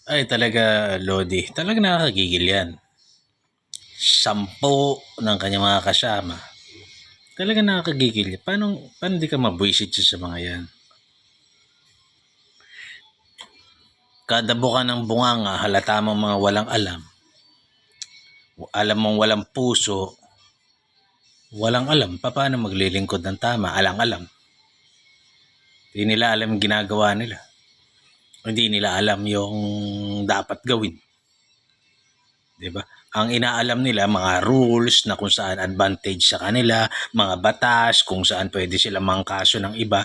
Ay talaga, Lodi, talagang nakakagigil 'yan. 10 ng kanyang mga kasama, talagang nakakagigil 'yan. Paano 'di ka mabwisit sa mga 'yan? Kada buka ng bunganga halata mong mga walang alam, alam mong walang puso, walang alam papaano maglilingkod ng tama, alang-alam. Hindi nila alam yung ginagawa nila. Hindi nila alam yung dapat gawin. 'Di ba? Ang inaalam nila mga rules na kung saan advantage sa kanila, mga batas kung saan pwede sila mangkaso ng iba.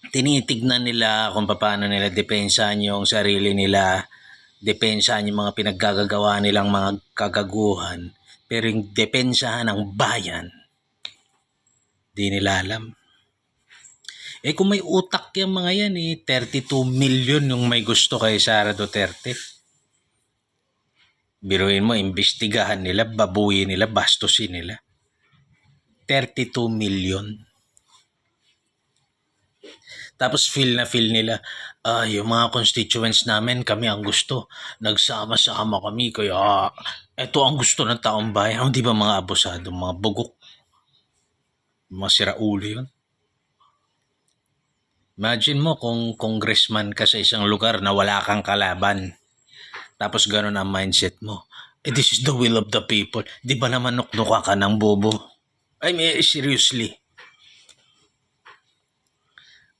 Tinitignan nila kung paano nila depensahan yung sarili nila, depensahan yung mga pinaggagawa nilang mga kagaguhan. Pero yung depensahan ng bayan, di nila alam. Kung may utak yung mga yan 32 million yung may gusto kay Sara Duterte. Biruin mo, imbestigahan nila, babuyin nila, bastusin nila. 32 million. Tapos feel nila, yung mga constituents namin, kami ang gusto. Nagsama-sama kami, kaya ito ang gusto ng taong bayan. Hindi ba mga abusado, mga bugok, mga siraulo yun? Imagine mo kung congressman ka sa isang lugar na wala kang kalaban. Tapos gano'n ang mindset mo. This is the will of the people. Di ba naman nuknuka ka ng bobo? I mean, seriously.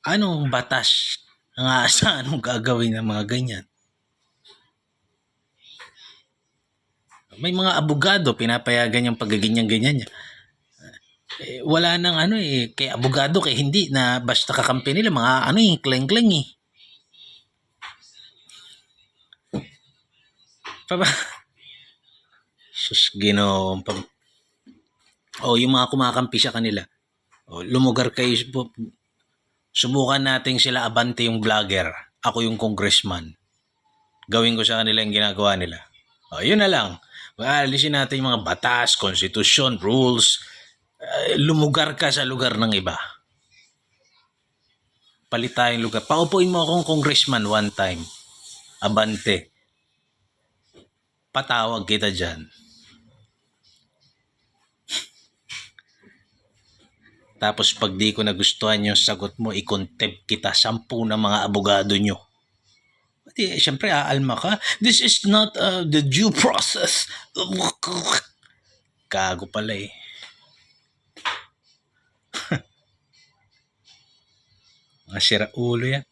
Anong batas ang aasahan mong gagawin ng mga ganyan? May mga abogado, pinapayagan yung paggaganyan-ganyan niya. Wala nang kay abogado, kay hindi, na basta kakampi nila, mga kleng-kleng Sus, Ginoo. Yung mga kumakampi sa kanila. Lumugar kayo. Subukan natin sila abante yung vlogger. Ako yung congressman. Gawin ko sa kanila yung ginagawa nila. Yun na lang. Alisin natin yung mga batas, konstitusyon, rules. Lumugar ka sa lugar ng iba. Palit tayong lugar. Paupuin mo akong congressman one time. Abante. Patawag kita dyan. Tapos pag di ko nagustuhan yung sagot mo, i-contempt kita 10 na mga abogado nyo. Siyempre, aalma ka. This is not the due process. Gago pala Mga sira ulo yan.